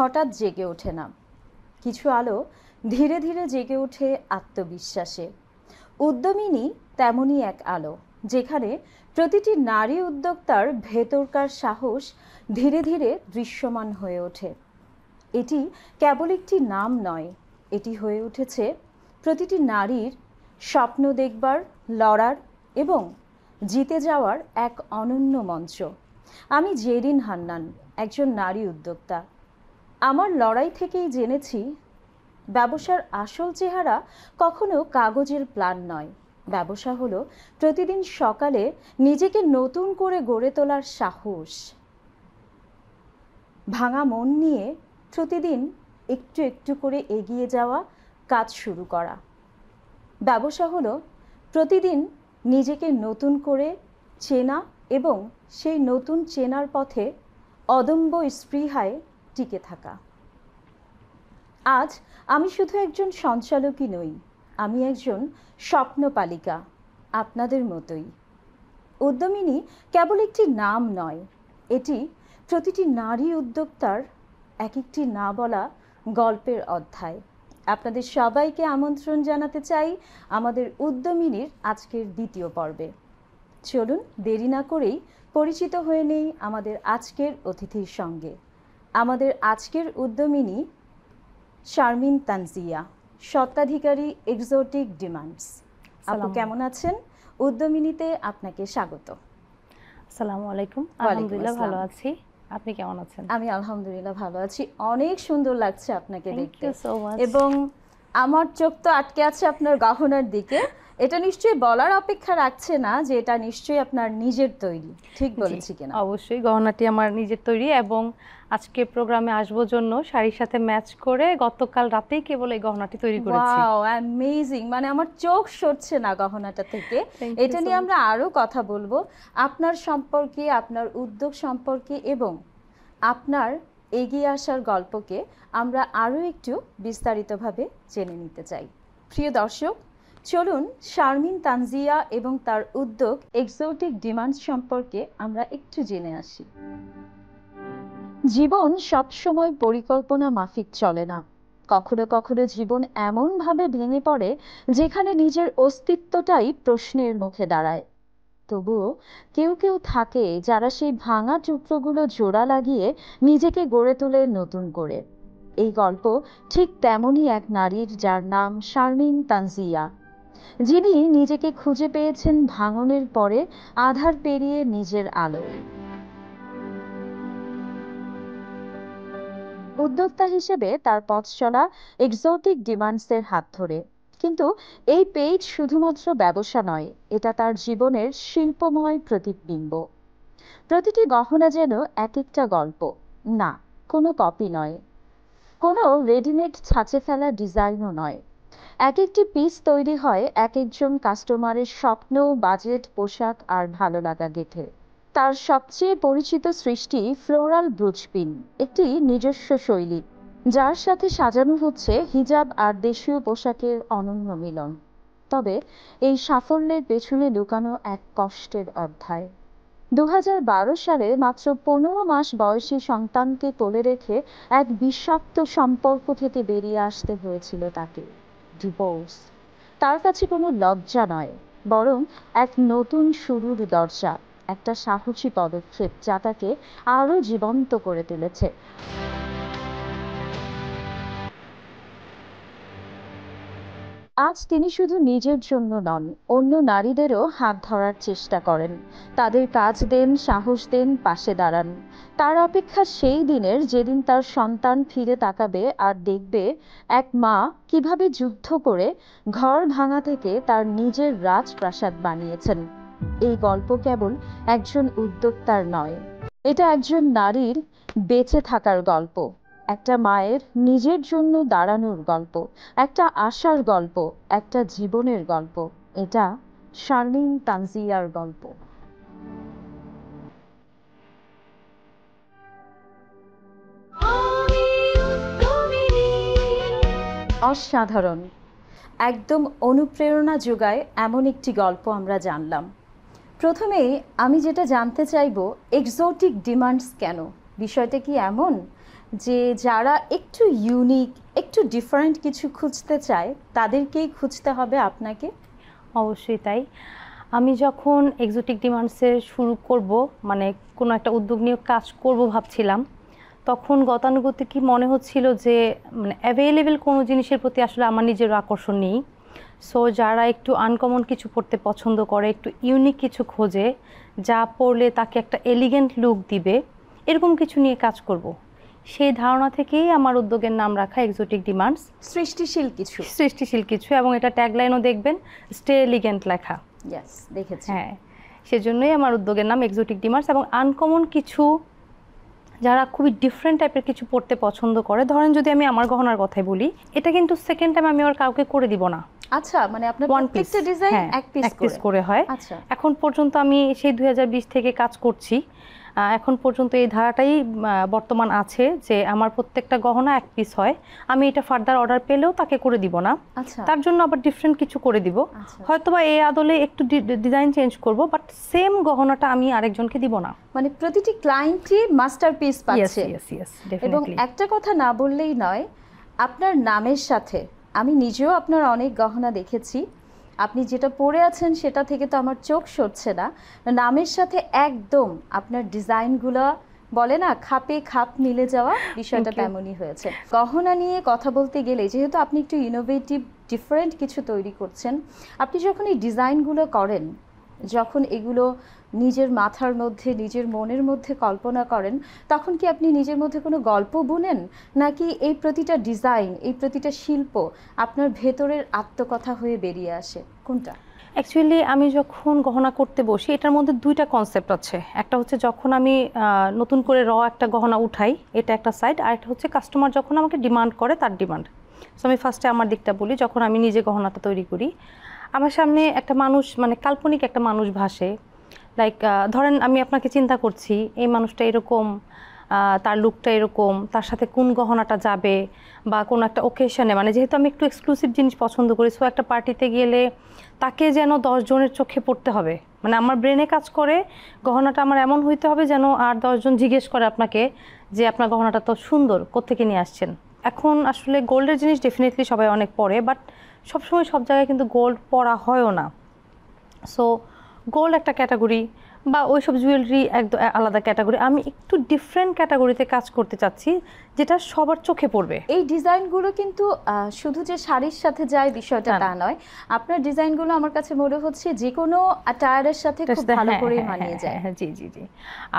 হঠাৎ জেগে ওঠে না, কিছু আলো ধীরে ধীরে জেগে ওঠে আত্মবিশ্বাসে। উদ্যমিনী তেমনই এক আলো, যেখানে প্রতিটি নারী উদ্যোক্তার ভেতরকার সাহস ধীরে ধীরে দৃশ্যমান হয়ে ওঠে। এটি কেবল একটি নাম নয়, এটি হয়ে উঠেছে প্রতিটি নারীর স্বপ্ন দেখবার, লড়ার এবং জিতে যাওয়ার এক অনন্য মঞ্চ। আমি জেরিন হান্নান, একজন নারী উদ্যোক্তা। আমার লড়াই থেকেই জেনেছি, ব্যবসার আসল চেহারা কখনো কাগজের প্ল্যান নয়। ব্যবসা হলো প্রতিদিন সকালে নিজেকে নতুন করে গড়ে তোলার সাহস, ভাঙা মন নিয়ে প্রতিদিন একটু একটু করে এগিয়ে যাওয়া, কাজ শুরু করা। ব্যবসা হলো প্রতিদিন নিজেকে নতুন করে চেনা এবং সেই নতুন চেনার পথে অদম্য স্পৃহায় টিকে থাকা। আজ আমি শুধু একজন সঞ্চালকই নই, আমি একজন স্বপ্নপালিকা, আপনাদের মতোই। উদ্যমিনী কেবল একটি নাম নয়, এটি প্রতিটি নারী উদ্যোক্তার এক একটি না বলা গল্পের অধ্যায়। আপনাদের সবাইকে আমন্ত্রণ জানাতে চাই আমাদের উদ্যমিনীর আজকের দ্বিতীয় পর্বে। চলুন দেরি না করেই পরিচিত হয়ে নেই আমাদের আজকের অতিথির সঙ্গে। আমাদের আজকের উদ্যমিনী শারমিন তানজিয়া, স্বত্বাধিকারী এক্সোটিক ডিমান্ডস। আপু কেমন আছেন? উদ্যমিনীতে আপনাকে স্বাগত। আসসালামু আলাইকুম। আলহামদুলিল্লাহ ভালো আছি, আপনি কেমন আছেন? আমি আলহামদুলিল্লাহ ভালো আছি। অনেক সুন্দর লাগছে আপনাকে দেখতে, এবং এবং আমার চোখ তো আটকে আছে আপনার গহনার দিকে। এটা নিশ্চয়ই বলার অপেক্ষা রাখছে না যে এটা নিশ্চয়ই আপনার নিজের তৈরি, ঠিক বলেছি কিনা? অবশ্যই, গহনাটি আমার নিজের তৈরি এবং আজকে প্রোগ্রামে আসবো জন্য শাড়ির সাথে ম্যাচ করে গতকাল রাতেই কেবল এই গহনাটি তৈরি করেছি। Wow, amazing! মানে আমার চোখ সরছে না গহনাটা থেকে। এটা নিয়ে আমরা আরো কথা বলবো, আপনার সম্পর্কে, আপনার উদ্যোগ সম্পর্কে এবং আপনার এগিয়ে আসার গল্পকে আমরা আরো একটু বিস্তারিতভাবে জেনে নিতে চাই। প্রিয় দর্শক, চলুন শারমিন তানজিয়া এবং তার উদ্যোগ এক্সোটিক ডিমান্ডস সম্পর্কে আমরা একটু জেনে আসি। জীবন সবসময় পরিকল্পনা মাফিক চলে না। কখনো কখনো জীবন এমনভাবে ভেঙে পড়ে যেখানে নিজের অস্তিত্বটাই প্রশ্নের মুখে দাঁড়ায়। তবুও কেউ কেউ থাকে যারা সেই ভাঙা টুকরোগুলো জোড়া লাগিয়ে নিজেকে গড়ে তোলে নতুন করে। এই গল্প ঠিক তেমনই এক নারীর, যার নাম শারমিন তানজিয়া, যিনি নিজেকে খুঁজে পেয়েছেন ভাঙনের পরে আধার পেরিয়ে নিজের আলো। উদ্যোক্তা হিসেবে তার পথ চলা এক্সোটিক ডিমান্ডসের হাত ধরে। কিন্তু এই পেজ শুধুমাত্র ব্যবসা নয়, এটা তার জীবনের শিল্পময় প্রতিবিম্ব। প্রতিটি গহনা যেন এক একটা গল্প, না কোনো কপি নয়, কোনো রেডিমেড ছাঁচে ফেলা ডিজাইনও নয়। এক একটি পিস তৈরি হয় এক একজন কাস্টমারের স্বপ্ন, বাজেট, পোশাক আর ভালো লাগা গেঁথে। তার সবচেয়ে পরিচিত সৃষ্টি ফ্লোরাল ব্রুচপিন, একটি নিজস্ব শৈলী যার সাথে সাজানো হচ্ছে হিজাব আর দেশীয় পোশাকের অনন্য মিলন। তবে এই সাফল্যের পেছনে লুকানো এক কষ্টের অধ্যায়। 2012 সালে মাত্র 15 মাস বয়সী সন্তানকে কোলে রেখে এক বিষাক্ত সম্পর্ক থেকে বেরিয়ে আসতে হয়েছিল তাকে, ডিভোর্স। তার কাছে কোনো লজ্জা নয়, বরং এক নতুন শুরুর দরজা, একটা সাহসী পদক্ষেপ যা তাকে আরো জীবন্ত করে তুলেছে। আজ তিনি শুধু নিজের জন্য নন, অন্য নারীদেরও হাত ধরার চেষ্টা করেন, তাদের কাজ দেন, সাহস দেন, পাশে দাঁড়ান। তার অপেক্ষা সেই দিনের যেদিন তার সন্তান ফিরে তাকাবে আর দেখবে এক মা কিভাবে যুদ্ধ করে ঘর ভাঙা থেকে তার নিজের রাজপ্রাসাদ বানিয়েছেন। এই গল্প কেবল একজন উদ্যোক্তার নয়, এটা একজন নারীর বেঁচে থাকার গল্প, একটা মায়ের নিজের জন্য দাঁড়ানোর গল্প, একটা আশার গল্প, একটা জীবনের গল্প। এটা শারমিন তানজিয়ার গল্প। অসাধারণ, একদম অনুপ্রেরণা যোগায় এমন একটি গল্প আমরা জানলাম। প্রথমেই আমি যেটা জানতে চাইব, এক্সোটিক ডিমান্ডস কেন? বিষয়টা কি এমন যে যারা একটু ইউনিক, একটু ডিফারেন্ট কিছু খুঁজতে চায় তাদেরকেই খুঁজতে হবে আপনাকে? অবশ্যই তাই। আমি যখন এক্সোটিক ডিমান্ডসের শুরু করব, মানে কোনো একটা উদ্যোগ নিয়ে কাজ করব ভাবছিলাম, তখন গতানুগতিকই মনে হচ্ছিল যে মানে অ্যাভেলেবেল কোনো জিনিসের প্রতি আসলে আমার নিজেরও আকর্ষণ নেই। সো যারা একটু আনকমন কিছু পড়তে পছন্দ করে, একটু ইউনিক কিছু খোঁজে, যা পড়লে তাকে একটা এলিগেন্ট লুক দিবে, এরকম কিছু নিয়ে কাজ করব। সেই ধারণা থেকেই আমার উদ্যোগের নাম রাখা এক্সোটিক ডিমান্ডস। সৃষ্টিশীল কিছু। সৃষ্টিশীল কিছু, এবং এটা ট্যাগলাইনও দেখবেন স্টে এলিগেন্ট লেখা। ইয়েস, দেখেছি। হ্যাঁ, সেজন্যই আমার উদ্যোগের নাম এক্সোটিক ডিমান্ডস। এবং আনকমন কিছু, যারা খুবই ডিফারেন্ট টাইপের কিছু পড়তে পছন্দ করে, ধরেন যদি আমি আমার গহনার কথাই বলি, এটা কিন্তু সেকেন্ড টাইম আমি আর কাউকে করে দিব না। আচ্ছা, মানে আপনার ওয়ান পিস প্রত্যেকটা ডিজাইন এক পিস করে হয়। আচ্ছা, এখন পর্যন্ত আমি সেই 2020 থেকে কাজ করছি, এখন পর্যন্ত এই ধারাটাই বর্তমান আছে যে আমার প্রত্যেকটা গহনা এক পিস হয়। আমি এটা ফার্দার অর্ডার পেলেও তাকে করে দিব না, আচ্ছা, তার জন্য আবার ডিফারেন্ট কিছু করে দিব। আচ্ছা। হয়তোবা এই আদলে একটু ডিজাইন চেঞ্জ করব, বাট সেম গহনাটা আমি আরেকজনকে দিব না। মানে প্রতিটি ক্লায়েন্টই মাস্টারপিস পাচ্ছে। Yes, এবং definitely. একটা কথা না বললেই নয়, আপনার নামের সাথে, আমি নিজেও আপনার অনেক গহনা দেখেছি, আপনি যেটা পরে আছেন সেটা থেকে তো আমার চোখ সরছে না, নামের সাথে একদম আপনার ডিজাইনগুলো বলে না খাপে খাপ মিলে যাওয়া, বিষয়টা Thank you. তেমনই হয়েছে। গহনা নিয়ে কথা বলতে গেলে যেহেতু আপনি একটু ইনোভেটিভ ডিফারেন্ট কিছু তৈরি করছেন, আপনি যখন এই ডিজাইনগুলো করেন, যখন এগুলো নিজের মাথার মধ্যে, নিজের মনের মধ্যে কল্পনা করেন, তখন কি আপনি নিজের মধ্যে কোনো গল্প বুনেন, নাকি এই প্রতিটা ডিজাইন, এই প্রতিটা শিল্প আপনার ভেতরের আত্মকথা হয়ে বেরিয়ে আসে? কোনটা? অ্যাকচুয়ালি আমি যখন গহনা করতে বসি, এটার মধ্যে দুইটা কনসেপ্ট আছে। একটা হচ্ছে যখন আমি নতুন করে একটা গহনা উঠাই, এটা একটা সাইড, আর একটা হচ্ছে কাস্টমার যখন আমাকে ডিমান্ড করে, তার ডিমান্ড। সো আমি ফার্স্টে আমার দিকটা বলি। যখন আমি নিজে গহনাটা তৈরি করি, আমার সামনে একটা মানুষ, মানে কাল্পনিক একটা মানুষ ভাসে। লাইক ধরেন আমি আপনাকে চিন্তা করছি, এই মানুষটা এরকম, তার লুকটা এরকম, তার সাথে কোন গহনাটা যাবে, বা কোনো একটা ওকেশনে, মানে যেহেতু আমি একটু এক্সক্লুসিভ জিনিস পছন্দ করি, সো একটা পার্টিতে গেলে তাকে যেন 10 জনের চোখে পড়তে হবে, মানে আমার ব্রেনে কাজ করে গহনাটা আমার এমন হইতে হবে যেন আর 10 জন জিজ্ঞেস করে আপনাকে যে আপনার গহনাটা তো সুন্দর, কোত্থেকে নিয়ে আসছেন। এখন আসলে গোল্ডের জিনিস ডেফিনেটলি সবাই অনেক পরে, বাট সবসময় সব জায়গায় কিন্তু গোল্ড পরা হয়ও না। সো গোল্ড একটা ক্যাটাগরি, বা ওইসব জুয়েলারি একদম আলাদা ক্যাটাগরি। আমি একটু ডিফারেন্ট ক্যাটাগরিতে কাজ করতে চাচ্ছি, যেটা সবার চোখে পড়বে। এই ডিজাইনগুলো কিন্তু শুধু যে শাড়ির সাথে যায় বিষয়টা তা নয়, আপনার ডিজাইনগুলো আমার কাছে মনে হচ্ছে যে কোনো অ্যাটায়ারের সাথে খুব ভালো করে মানিয়ে যায়। জি।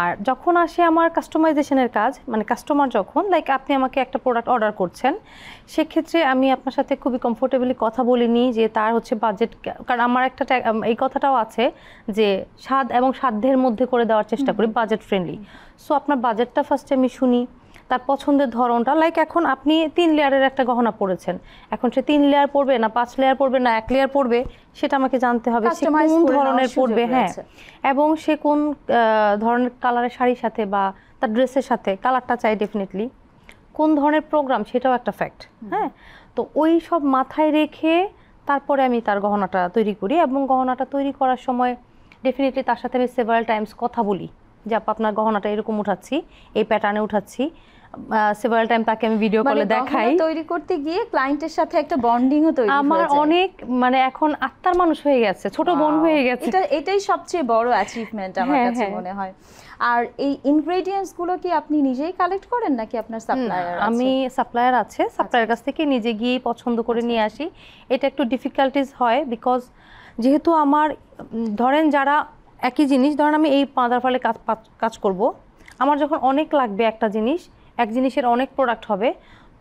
আর যখন আসে আমার কাস্টমাইজেশনের কাজ, মানে কাস্টমার যখন, লাইক আপনি আমাকে একটা প্রোডাক্ট অর্ডার করছেন, সেক্ষেত্রে আমি আপনার সাথে খুবই কমফোর্টেবলি কথা বলিনি যে তার হচ্ছে বাজেট, কারণ আমার একটা এই কথাটাও আছে যে স্বাদ এবং সাধ্যের মধ্যে করে দেওয়ার চেষ্টা করি, বাজেট ফ্রেন্ডলি। সো আপনার বাজেটটা ফার্স্টে আমি শুনি, তার পছন্দের ধরনটা। লাইক এখন আপনি 3 লেয়ারের একটা গহনা পড়েছেন, এখন সে 3 লেয়ার পড়বে না 5 লেয়ার পড়বে না 1 লেয়ার পড়বে, সেটা আমাকে জানতে হবে সে কোন ধরনের পড়বে। হ্যাঁ, এবং সে কোন ধরনের কালারের শাড়ির সাথে বা তার ড্রেসের সাথে, কালারটা চাই ডেফিনেটলি, কোন ধরনের প্রোগ্রাম সেটাও একটা ফ্যাক্ট। হ্যাঁ, তো ওই সব মাথায় রেখে তারপরে আমি তার গহনাটা তৈরি করি। এবং গহনাটা তৈরি করার সময় ডেফিনেটলি তার সাথে আমি সেভারাল টাইমস কথা বলি যে আপনার গহনাটা এরকম উঠাচ্ছি, এই প্যাটার্নে উঠাচ্ছি। সেভারাল টাইম তাকে আমি ভিডিও কলে দেখাই। তৈরি করতে গিয়ে ক্লায়েন্টের সাথে একটা বন্ডিংও তৈরি হয়ে যায়। আমার অনেক, মানে এখন আত্মার মানুষ হয়ে গেছে, ছোট বোন হয়ে গেছে। এটাই সবচেয়ে বড় অ্যাচিভমেন্ট আমার কাছে মনে হয়। আর এই ইনগ্রেডিয়েন্টস গুলো কি আপনি নিজেই কালেক্ট করেন নাকি আপনার সাপ্লায়ার আছে? আমি সাপ্লায়ার আছে, সাপ্লায়ার কাছ থেকে নিজে গিয়ে পছন্দ করে নিয়ে আসি। এটা একটু ডিফিকাল্টিস হয়, বিকজ যেহেতু আমার ধরেন যারা একই জিনিস, ধরেন আমি এই পাঁদার ফলে কাজ করব, আমার যখন অনেক লাগবে একটা জিনিস, এক জিনিসের অনেক প্রোডাক্ট হবে,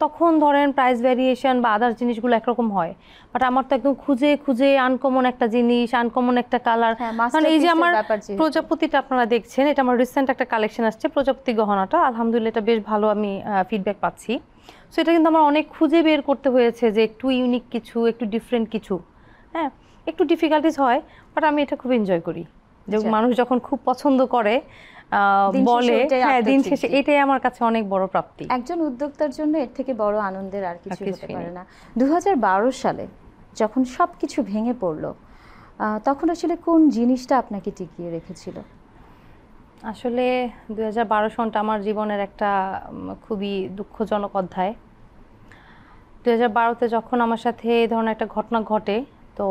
তখন ধরেন প্রাইস ভ্যারিয়েশন বা আদার জিনিসগুলো একরকম হয়। বাট আমার তো একদম খুঁজে খুঁজে আনকমন একটা জিনিস, আনকমন একটা কালার। মানে এই যে আমার প্রজাপতিটা আপনারা দেখছেন, এটা আমার রিসেন্ট একটা কালেকশন আসছে, প্রজাপতি গহনাটা, আলহামদুলিল্লাহ এটা বেশ ভালো আমি ফিডব্যাক পাচ্ছি। সো এটা কিন্তু আমার অনেক খুঁজে বের করতে হয়েছে যে একটু ইউনিক কিছু, একটু ডিফারেন্ট কিছু। হ্যাঁ, একটু ডিফিকাল্টিস হয়, বাট আমি এটা খুব এনজয় করি। যে মানুষ যখন খুব পছন্দ করে, বলে, হ্যাঁ, দিন শেষে এটাই আমার কাছে অনেক বড় প্রাপ্তি। একজন উদ্যোক্তার জন্য এর থেকে বড় আনন্দের আর কিছু হতে পারে না। 2012 সালে যখন সবকিছু ভেঙে পড়লো, তখন আসলে কোন জিনিসটা আপনাকে টিকিয়ে রেখেছিল? আসলে 2012 সনটা আমার জীবনের একটা খুবই দুঃখজনক অধ্যায়। 2012-তে যখন আমার সাথে এই ধরনের একটা ঘটনা ঘটে, তো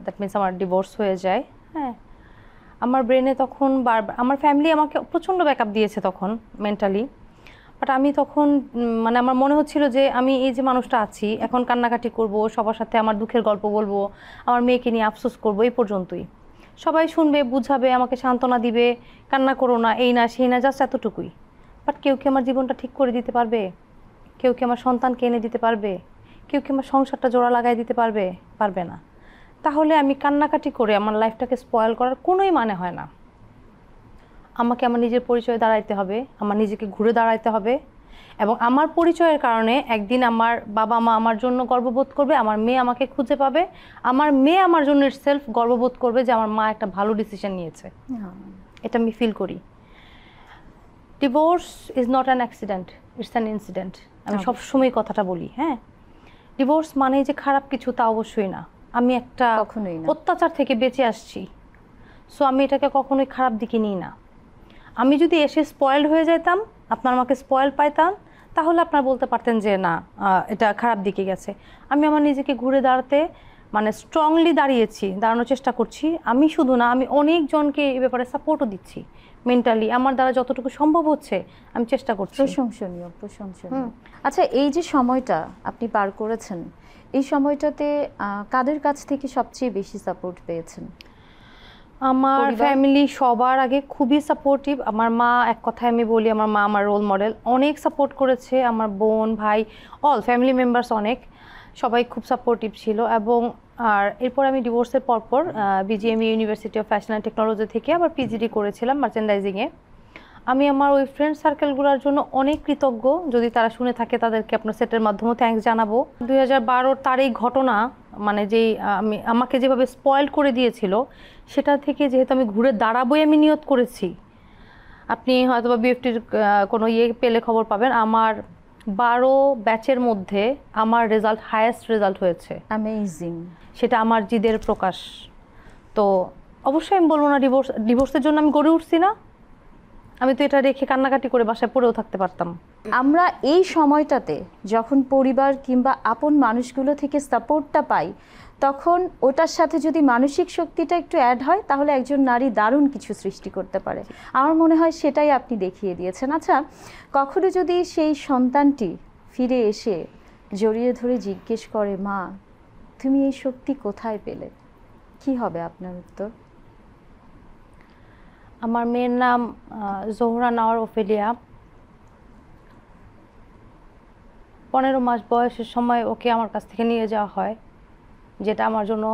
দ্যাট মিনস আমার ডিভোর্স হয়ে যায়। হ্যাঁ, আমার ব্রেনে তখন আমার ফ্যামিলি আমাকে প্রচণ্ড ব্যাকআপ দিয়েছে তখন মেন্টালি। বাট আমি তখন মানে আমার মনে হচ্ছিল যে আমি এই যে মানুষটা আছি এখন কান্নাকাটি করব, সবার সাথে আমার দুঃখের গল্প বলবো, আমার মেয়েকে নিয়ে আফসোস করবো, এই পর্যন্তই। সবাই শুনবে, বুঝাবে, আমাকে সান্ত্বনা দিবে, কান্না করো না, এই না সেই না, জাস্ট এতটুকুই। বাট কেউ কি আমার জীবনটা ঠিক করে দিতে পারবে? কেউ কি আমার সন্তানকে এনে দিতে পারবে? কেউ কি আমার সংসারটা জোড়া লাগাই দিতে পারবে? পারবে না। তাহলে আমি কান্নাকাটি করে আমার লাইফটাকে স্পয়েল করার কোনোই মানে হয় না। আমাকে আমার নিজের পরিচয়ে দাঁড়াইতে হবে, আমার নিজেকে ঘুরে দাঁড়াইতে হবে, এবং আমার পরিচয়ের কারণে একদিন আমার বাবা মা আমার জন্য গর্ববোধ করবে, আমার মেয়ে আমাকে খুঁজে পাবে, আমার মেয়ে আমার জন্য সেলফ গর্ববোধ করবে যে আমার মা একটা ভালো ডিসিশন নিয়েছে। এটা আমি ফিল করি। Divorce is not an accident, it's an incident. আমি সবসময় কথাটা বলি। হ্যাঁ, ডিভোর্স মানে যে খারাপ কিছু তা অবশ্যই না। আমি একটা অত্যাচার থেকে বেঁচে আসছি, সো আমি এটাকে কখনোই খারাপ দিকে নিই না। আমি যদি এসে স্পয়েলড হয়ে যেতাম, আপনার আমাকে স্পয়েল পাইতাম, তাহলে আপনারা বলতে পারতেন যে না এটা খারাপ দিকে গেছে। আমি আমার নিজেকে ঘুরে দাঁড়াতে মানে স্ট্রংলি দাঁড়ানোর চেষ্টা করছি। আমি শুধু না, আমি অনেকজনকে এই ব্যাপারে সাপোর্টও দিচ্ছি মেন্টালি। আমার দ্বারা যতটুকু সম্ভব হচ্ছে আমি চেষ্টা করছি। প্রশংসনীয়, প্রশংসনীয়। আচ্ছা, এই যে সময়টা আপনি পার করেছেন, এই সময়টাতে কাদের কাছ থেকে সবচেয়ে বেশি সাপোর্ট পেয়েছেন? আমার ফ্যামিলি সবার আগে খুবই সাপোর্টিভ। আমার মা, এক কথায় আমি বলি আমার মা আমার রোল মডেল, অনেক সাপোর্ট করেছে। আমার বোন, ভাই, অল ফ্যামিলি মেম্বার্স অনেক, সবাই খুব সাপোর্টিভ ছিল। এবং আর এরপর আমি ডিভোর্সের পরপর BGME university of fashion and technology থেকে আবার পিজিডি করেছিলাম মার্চেন্ডাইজিংয়ে। আমি আমার ওই ফ্রেন্ড সার্কেলগুলোর জন্য অনেক কৃতজ্ঞ। যদি তারা শুনে থাকে তাদেরকে আপনার সেটের মাধ্যমে থ্যাঙ্কস জানাবো। 2012 তার এই ঘটনা মানে যেই আমাকে যেভাবে স্পয়েল করে দিয়েছিল, সেটা থেকে যেহেতু আমি ঘুরে দাঁড়াবোই আমি নিয়ত করেছি। আপনি হয়তো বা বিএফটির কোনো পেলে খবর পাবেন, আমার 12 ব্যাচের মধ্যে আমার রেজাল্ট হায়েস্ট রেজাল্ট হয়েছে। অ্যামেজিং। সেটা আমার জিদের প্রকাশ। তো অবশ্যই আমি বলবো না ডিভোর্সের জন্য আমি গড়ে উঠছি না। আমি তো এটা রেখে কান্নাকাটি করে বাসায় পড়েও থাকতে পারতাম। আমরা এই সময়টাতে যখন পরিবার কিংবা আপন মানুষগুলো থেকে সাপোর্টটা পাই, তখন ওটার সাথে যদি মানসিক শক্তিটা একটু অ্যাড হয়, তাহলে একজন নারী দারুণ কিছু সৃষ্টি করতে পারে। আমার মনে হয় সেটাই আপনি দেখিয়ে দিয়েছেন। আচ্ছা, কখনো যদি সেই সন্তানটি ফিরে এসে জড়িয়ে ধরে জিজ্ঞেস করে, মা তুমি এই শক্তি কোথায় পেলে, কি হবে আপনার উত্তর? আমার মেয়ের নাম জোহরা নাওয়ার ওফেলিয়া। 15 মাস বয়সের সময় ওকে আমার কাছ থেকে নিয়ে যাওয়া হয়, যেটা আমার জন্য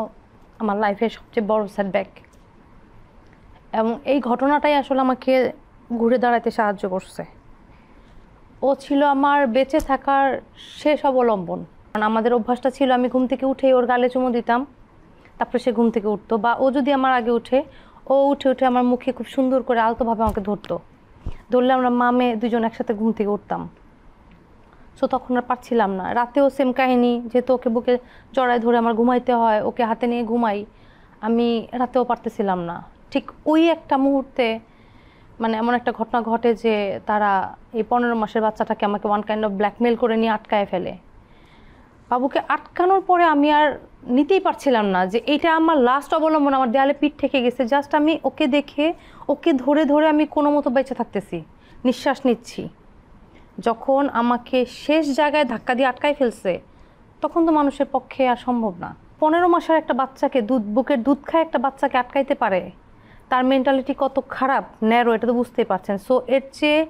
আমার লাইফের সবচেয়ে বড় সেটব্যাক। এবং এই ঘটনাটাই আসলে আমাকে ঘুরে দাঁড়াতে সাহায্য করছে। ও ছিল আমার বেঁচে থাকার শেষ অবলম্বন। কারণ আমাদের অভ্যাসটা ছিল আমি ঘুম থেকে উঠেই ওর গালে চুমু দিতাম, তারপরে সে ঘুম থেকে উঠতো, বা ও যদি আমার আগে উঠে, ও উঠে উঠে আমার মুখে খুব সুন্দর করে আলতোভাবে আমাকে ধরতো। ধরলে আমরা মা মেয়ে দুজন একসাথে ঘুম থেকে উঠতাম। সো তখন আর পারছিলাম না। রাতেও সেম কাহিনী, যেহেতু ওকে বুকে জড়ায় ধরে আমার ঘুমাইতে হয়, ওকে হাতে নিয়ে ঘুমাই, আমি রাতেও পারতেছিলাম না। ঠিক ওই একটা মুহূর্তে মানে এমন একটা ঘটনা ঘটে যে তারা এই 15 মাসের বাচ্চাটাকে আমাকে ওয়ান কাইন্ড অফ ব্ল্যাকমেল করে নিয়ে আটকায় ফেলে। বাবুকে আটকানোর পরে আমি আর নিতেই পারছিলাম না যে এটা আমার লাস্ট অবলম্বন। আমার দেয়ালে পিঠ ঠেকে গেছে। জাস্ট আমি ওকে দেখে, ওকে ধরে ধরে আমি কোনো মতো বেঁচে থাকতেছি, নিঃশ্বাস নিচ্ছি। যখন আমাকে শেষ জায়গায় ধাক্কা দিয়ে আটকাই ফেলছে, তখন তো মানুষের পক্ষে আর সম্ভব না। 15 মাসের একটা বাচ্চাকে, বুকের দুধ খায় একটা বাচ্চাকে আটকাইতে পারে, তার মেন্টালিটি কত খারাপ, ন্যারো, এটা তো বুঝতেই পারছেন। সো এর চেয়ে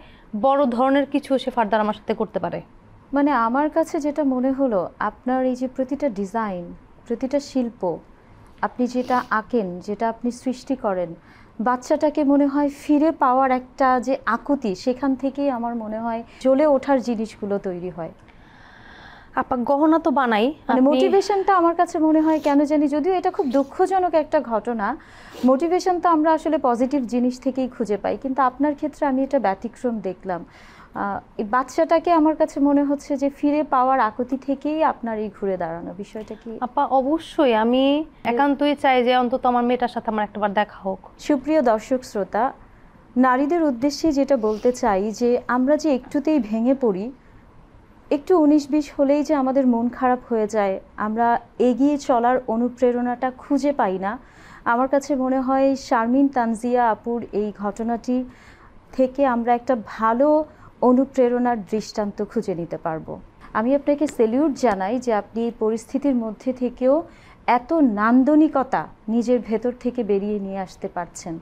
বড় ধরনের কিছু সে ফার্দার আমার সাথে করতে পারে। মানে আমার কাছে যেটা মনে হলো, আপনার এই যে প্রতিটা ডিজাইন, প্রতিটা শিল্প, আপনি যেটা আঁকেন, যেটা আপনি সৃষ্টি করেন, বাচ্চাটাকে মনে হয় ফিরে পাওয়ার একটা যে আকুতি, সেখান থেকেই আমার মনে হয় জ্বলে ওঠার জিনিসগুলো তৈরি হয়। আপা গহনা তো বানাই, মানে মোটিভেশনটা আমার কাছে মনে হয় কেন জানি, যদিও এটা খুব দুঃখজনক একটা ঘটনা, মোটিভেশন তো আমরা আসলে পজিটিভ জিনিস থেকেই খুঁজে পাই, কিন্তু আপনার ক্ষেত্রে আমি এটা ব্যতিক্রম দেখলাম। এই বাচ্চাটাকে আমার কাছে মনে হচ্ছে যে ফিরে পাওয়ার আকুতি থেকেই আপনার এই ঘুরে দাঁড়ানো বিষয়টা কি? আপা অবশ্যই, আমি একান্তই চাই যে অন্তত আমার মেয়েটার সাথে আমার একটাবার দেখা হোক। সুপ্রিয় দর্শক শ্রোতা, নারীদের উদ্দেশ্যে যেটা বলতে চাই যে আমরা যে একটুতেই ভেঙে পড়ি, একটু 19-20 হলেই যে আমাদের মন খারাপ হয়ে যায়, আমরা এগিয়ে চলার অনুপ্রেরণাটা খুঁজে পাই না। আমার কাছে মনে হয় শারমিন তানজিয়া আপুর এই ঘটনাটি থেকে আমরা একটা ভালো অনুপ্রেরণার দৃষ্টান্ত খুঁজে নিতে পারবো। আমি আপনাকে স্যালিউট জানাই যে আপনি এই পরিস্থিতির মধ্যে থেকেও এত নান্দনিকতা নিজের ভেতর থেকে বেরিয়ে নিয়ে আসতে পারছেন।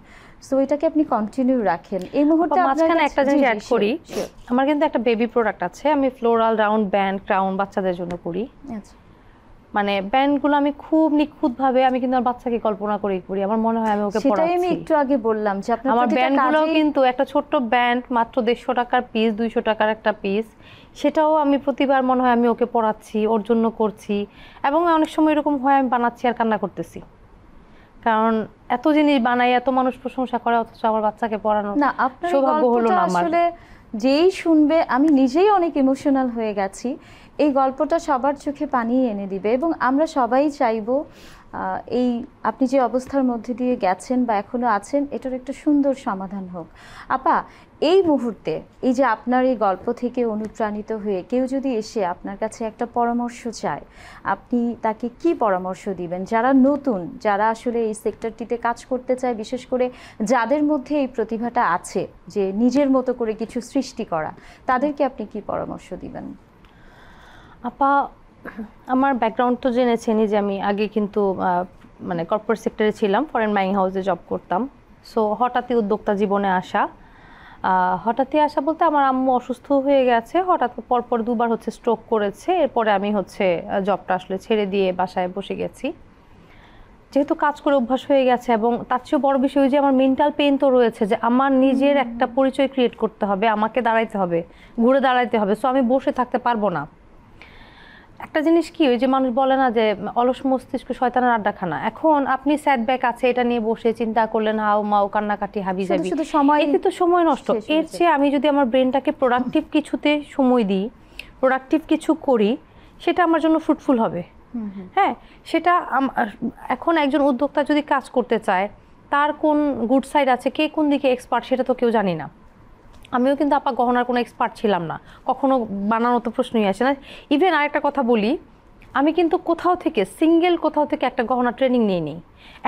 সো এটাকে আপনি কন্টিনিউ রাখেন। এই মুহূর্তে মাঝখানে একটা জিনিস অ্যাড করি, আমার কিন্তু একটা বেবি প্রোডাক্ট আছে, আমি ফ্লোরাল রাউন্ড ব্যান্ড ক্রাউন বাচ্চাদের জন্য করি। আচ্ছা, মানে ব্যান্ডগুলো আমি খুব নিখুঁতভাবে, আমি কিন্তু আমার বাচ্চাকে কল্পনা করেই করি, আমার মনে হয় আমি ওকে পড়াচ্ছি। সেটাই আমি একটু আগে বললাম যে আপনার আমার ব্যান্ডগুলো কিন্তু একটা ছোট্ট ব্যান্ড মাত্র 150 টাকার পিস, 200 টাকার একটা পিস, সেটাও আমি প্রতিবার মনে হয় আমি ওকে পড়াচ্ছি, ওর জন্য করছি। এবং অনেক সময় এরকম হয় আমি বানাচ্ছি আর কান্না করতেছি, কারণ এত জিনিস বানাই, এত মানুষ প্রশংসা করে, অথচ আমার বাচ্চাকে পড়ানো না, আপনার সৌভাগ্য হলো না আমার। আসলে যেই শুনবে, আমি নিজেই অনেক ইমোশনাল হয়ে গেছি। এই গল্পটা সবার চোখে পানি এনে দিবে এবং আমরা সবাই চাইবো এই আপনি যে অবস্থার মধ্যে দিয়ে গেছেন বা এখনো আছেন, এটার একটা সুন্দর সমাধান হোক। আপা, এই মুহূর্তে এই যে আপনার এই গল্প থেকে অনুপ্রাণিত হয়ে কেউ যদি এসে আপনার কাছে একটা পরামর্শ চায়, আপনি তাকে কি পরামর্শ দিবেন? যারা নতুন, যারা আসলে এই সেক্টরটিতে কাজ করতে চায়, বিশেষ করে যাদের মধ্যে এই প্রতিভাটা আছে যে নিজের মতো করে কিছু সৃষ্টি করা, তাদেরকে আপনি কি পরামর্শ দিবেন? আপা, আমার ব্যাকগ্রাউন্ড তো জেনেছেনই যে আমি আগে কিন্তু মানে কর্পোরেট সেক্টরে ছিলাম, ফরেন বাইং হাউসে জব করতাম। সো হঠাৎই উদ্যোক্তা জীবনে আসা, হঠাৎই আসা বলতে আমার আম্মু অসুস্থ হয়ে গেছে, হঠাৎ পরপর 2বার হচ্ছে স্ট্রোক করেছে। এরপরে আমি হচ্ছে জবটা আসলে ছেড়ে দিয়ে বাসায় বসে গেছি, যেহেতু কাজ করে অভ্যাস হয়ে গেছে। এবং তার চেয়েও বড় বিষয় যে আমার মেন্টাল পেইন তো রয়েছে, যে আমার নিজের একটা পরিচয় ক্রিয়েট করতে হবে, আমাকে দাঁড়াইতে হবে, ঘুরে দাঁড়াইতে হবে। সো আমি বসে থাকতে পারবো না। একটা জিনিস কি, ওই যে মানুষ বলে না যে অলস মস্তিষ্ক শয়তানের আড্ডাখানা। এখন আপনি সেটব্যাক আছে এটা নিয়ে বসে চিন্তা করলেন, হাও মাও কান্নাকাটি হাবি যাবি, এতে তো সময় নষ্ট। এর চেয়ে আমি যদি আমার ব্রেনটাকে প্রোডাক্টিভ কিছুতে সময় দিই, প্রোডাক্টিভ কিছু করি, সেটা আমার জন্য ফ্রুটফুল হবে। হ্যাঁ, সেটা এখন একজন উদ্যোক্তা যদি কাজ করতে চায়, তার কোন গুড সাইড আছে, কে কোন দিকে এক্সপার্ট, সেটা তো কেউ জানি না। আমিও কিন্তু আপা গহনার কোনো এক্সপার্ট ছিলাম না, কখনো বানানো তো প্রশ্নই আসে না। ইভেন আরেকটা কথা বলি, আমি কিন্তু কোথাও থেকে কোথাও থেকে একটা গহনা ট্রেনিং নিয়ে নিই।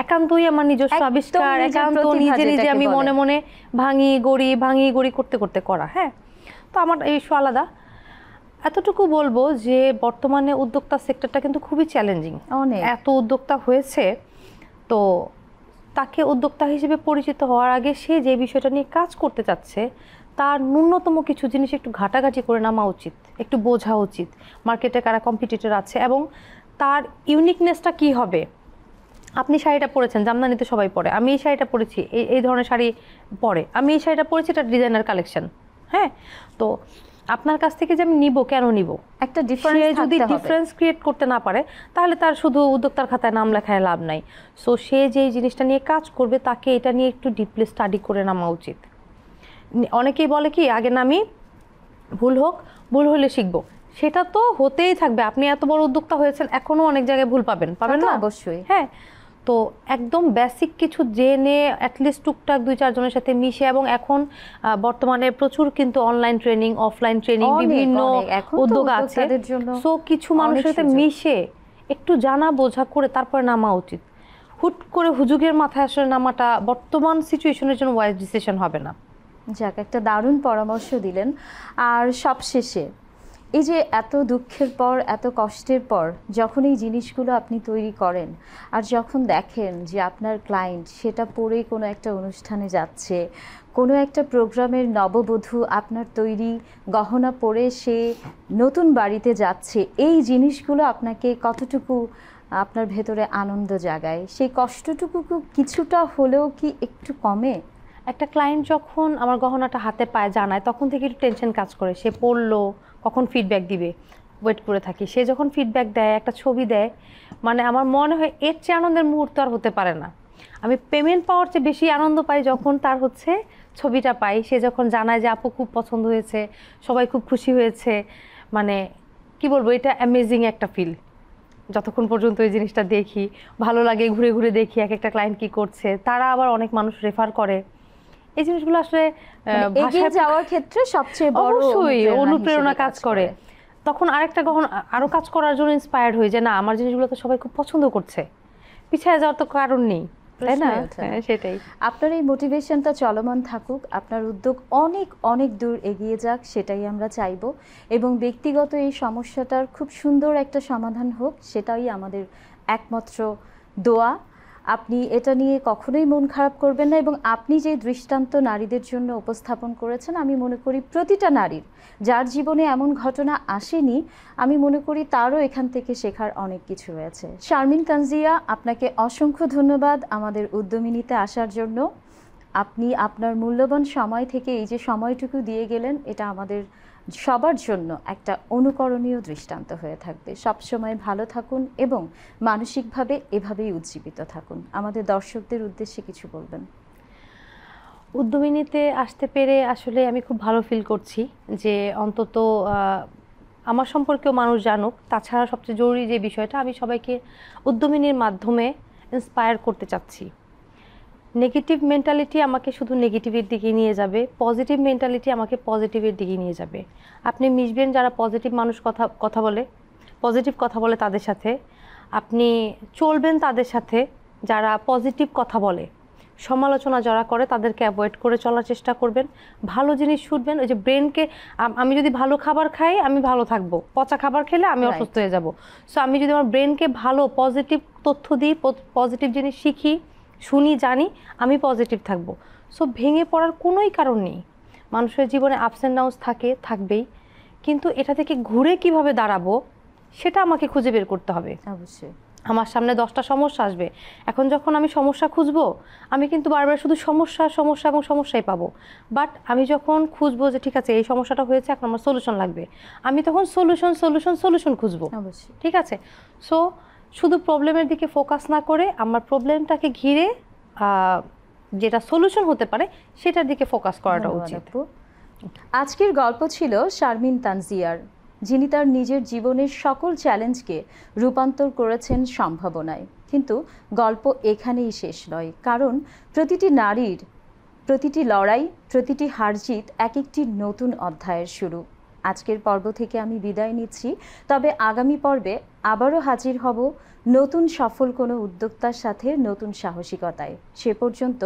একান্তই আমার নিজস্ব আবিষ্কার, একান্ত নিজে নিজে আমি মনে মনে ভাঙি গড়ি করতে করতে করা। হ্যাঁ, তো আমার এই ইস্যু আলাদা। এতটুকু বলবো যে বর্তমানে উদ্যোক্তা সেক্টরটা কিন্তু খুবই চ্যালেঞ্জিং। এত উদ্যোক্তা হয়েছে, তো তাকে উদ্যোক্তা হিসেবে পরিচিত হওয়ার আগে সে যে বিষয়টা নিয়ে কাজ করতে চাচ্ছে, তার ন্যূনতম কিছু জিনিস একটু ঘাটাঘাটি করে নামা উচিত, একটু বোঝা উচিত মার্কেটে কারা কম্পিটিটর আছে এবং তার ইউনিকনেসটা কি হবে। আপনি শাড়িটা পরেছেন, জামদানিতে সবাই পরে, আমি এই শাড়িটা পরেছি, এই ধরনের শাড়ি পরে, আমি এই শাড়িটা পরেছি, এটা ডিজাইনার কালেকশন। হ্যাঁ, তো আপনার কাছ থেকে যে আমি নিব, কেন নিব? একটা ডিফারেন্স, যদি ডিফারেন্স ক্রিয়েট করতে না পারে, তাহলে তার শুধু উদ্যোক্তার খাতায় নাম লেখায় লাভ নাই। সো সে যে জিনিসটা নিয়ে কাজ করবে, তাকে এটা নিয়ে একটু ডিপলি স্টাডি করে নামা উচিত। অনেকেই বলে কি, আগে নামি, ভুল হলে শিখবো, সেটা তো হতেই থাকবে। আপনি এত বড় উদ্যোক্তা হয়েছেন, এখনো অনেক জায়গায় ভুল পাবেন না? অবশ্যই। হ্যাঁ, তো একদম বেসিক কিছু জেনে অ্যাটলিস্ট টুকটাক 2-4 জনের সাথে মিশে, এবং এখন বর্তমানে প্রচুর কিন্তু অনলাইন ট্রেনিং, অফলাইন ট্রেনিং, বিভিন্ন উদ্যোগ আছে। সো কিছু মানুষের সাথে মিশে একটু জানা বোঝা করে তারপরে নামা উচিত। হুট করে হুজুগের মাথায় আসলে নামাটা বর্তমান সিচুয়েশনের জন্য ওয়াইজ ডিসিশন হবে না। যাক, একটা দারুণ পরামর্শ দিলেন। আর সবশেষে, এই যে এত দুঃখের পর, এত কষ্টের পর যখন এই জিনিসগুলো আপনি তৈরি করেন, আর যখন দেখেন যে আপনার ক্লায়েন্ট সেটা পরেই কোনো একটা অনুষ্ঠানে যাচ্ছে, কোনো একটা প্রোগ্রামের নববধূ আপনার তৈরি গহনা পরে সে নতুন বাড়িতে যাচ্ছে, এই জিনিসগুলো আপনাকে কতটুকু আপনার ভেতরে আনন্দ জাগায়? সেই কষ্টটুকু কিছুটা হলেও কি একটু কমে? একটা ক্লায়েন্ট যখন আমার গহনাটা হাতে পায়, জানায়, তখন থেকে একটু টেনশন কাজ করে, সে পড়লো, কখন ফিডব্যাক দিবে, ওয়েট করে থাকি। সে যখন ফিডব্যাক দেয়, একটা ছবি দেয়, মানে আমার মনে হয় এর চেয়ে আনন্দের মুহূর্ত আর হতে পারে না। আমি পেমেন্ট পাওয়ার চেয়ে বেশি আনন্দ পাই যখন তার হচ্ছে ছবিটা পাই, সে যখন জানায় যে আপু খুব পছন্দ হয়েছে, সবাই খুব খুশি হয়েছে। মানে কি বলবো, এটা অ্যামেজিং একটা ফিল। যতক্ষণ পর্যন্ত এই জিনিসটা দেখি, ভালো লাগে, ঘুরে ঘুরে দেখি এক একটা ক্লায়েন্ট কী করছে, তারা আবার অনেক মানুষ রেফার করে, এই জিনিসগুলো আসলে এগিয়ে ভাষায় যাওয়ার ক্ষেত্রে সবচেয়ে বড় অবশ্যই অনুপ্রেরণা হিসেবে কাজ করে। তখন আরেকটা গহনা আরো কাজ করার জন্য ইন্সপায়ার্ড হই যে না আমার জিনিসগুলো তো সবাই খুব পছন্দ করছে, পিছিয়ে যাওয়ার তো কারণ নেই, তাই না? সেটাই। আপনার এই মোটিভেশনটা চলমান থাকুক, আপনার উদ্যোগ অনেক অনেক দূর এগিয়ে যাক, সেটাই আমরা চাইবো। এবং ব্যক্তিগত এই সমস্যাটার খুব সুন্দর একটা সমাধান হোক, সেটাই আমাদের একমাত্র দোয়া। আপনি এটা নিয়ে কখনোই মন খারাপ করবেন না, এবং আপনি যে দৃষ্টান্ত নারীদের জন্য উপস্থাপন করেছেন, আমি মনে করি প্রতিটা নারীর যার জীবনে এমন ঘটনা আসেনি, আমি মনে করি তারও এখান থেকে শেখার অনেক কিছু রয়েছে। শারমিন তানজিয়া, আপনাকে অসংখ্য ধন্যবাদ আমাদের উদ্যমিনীতে আসার জন্য। আপনি আপনার মূল্যবান সময় থেকে এই যে সময়টুকু দিয়ে গেলেন, এটা আমাদের সবার জন্য একটা অনুকরণীয় দৃষ্টান্ত হয়ে থাকবে। সবসময় ভালো থাকুন এবং মানসিকভাবে এভাবেই উজ্জীবিত থাকুন। আমাদের দর্শকদের উদ্দেশ্যে কিছু বলবেন? উদ্যমিনীতে আসতে পেরে আসলে আমি খুব ভালো ফিল করছি যে অন্তত আমার সম্পর্কেও মানুষ জানুক। তাছাড়া সবচেয়ে জরুরি যে বিষয়টা, আমি সবাইকে উদ্যমিনীর মাধ্যমে ইন্সপায়ার করতে চাচ্ছি। নেগেটিভ মেন্টালিটি আমাকে শুধু নেগেটিভের দিকে নিয়ে যাবে, পজিটিভ মেন্টালিটি আমাকে পজিটিভের দিকে নিয়ে যাবে। আপনি মিশবেন যারা পজিটিভ মানুষ কথা বলে, পজিটিভ কথা বলে তাদের সাথে। আপনি চলবেন তাদের সাথে যারা পজিটিভ কথা বলে, সমালোচনা যারা করে তাদেরকে অ্যাভয়েড করে চলার চেষ্টা করবেন। ভালো জিনিস শুনবেন। ওই যে ব্রেনকে, আমি যদি ভালো খাবার খাই আমি ভালো থাকবো, পচা খাবার খেলে আমি অসুস্থ হয়ে যাব। সো আমি যদি আমার ব্রেনকে ভালো পজিটিভ তথ্য দিই, পজিটিভ জিনিস শিখি, শুনি, জানি, আমি পজিটিভ থাকবো। সো ভেঙে পড়ার কোনোই কারণ নেই। মানুষের জীবনে আপস অ্যান্ড ডাউনস থাকবেই, কিন্তু এটা থেকে ঘুরে কিভাবে দাঁড়াবো সেটা আমাকে খুঁজে বের করতে হবে। অবশ্যই। আমার সামনে 10টা সমস্যা আসবে, এখন যখন আমি সমস্যা খুঁজবো, আমি কিন্তু বারবার শুধু সমস্যা সমস্যা এবং সমস্যাই পাবো। বাট আমি যখন খুঁজবো যে ঠিক আছে এই সমস্যাটা হয়েছে, এখন আমার সলিউশন লাগবে, আমি তখন সলিউশন খুঁজবো। অবশ্যই। ঠিক আছে? সো শুধু প্রবলেমের দিকে ফোকাস না করে আমার প্রবলেমটাকে ঘিরে যেটা সলিউশন হতে পারে সেটার দিকে ফোকাস করাটা উচিত। আজকের গল্প ছিল শারমিন তানজিয়ার, যিনি তার নিজের জীবনের সকল চ্যালেঞ্জকে রূপান্তর করেছেন সম্ভাবনায়। কিন্তু গল্প এখানেই শেষ নয়, কারণ প্রতিটি নারীর প্রতিটি লড়াই, প্রতিটি হারজিত এক একটি নতুন অধ্যায়ের শুরু। আজকের পর্ব থেকে আমি বিদায় নিচ্ছি, তবে আগামী পর্বে আবারও হাজির হব নতুন সফল কোনো উদ্যোক্তার সাথে, নতুন সাহসিকতায়। সে পর্যন্ত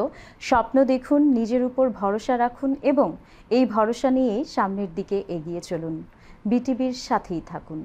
স্বপ্ন দেখুন, নিজের উপর ভরসা রাখুন এবং এই ভরসা নিয়েই সামনের দিকে এগিয়ে চলুন। বিটিভির সাথেই থাকুন।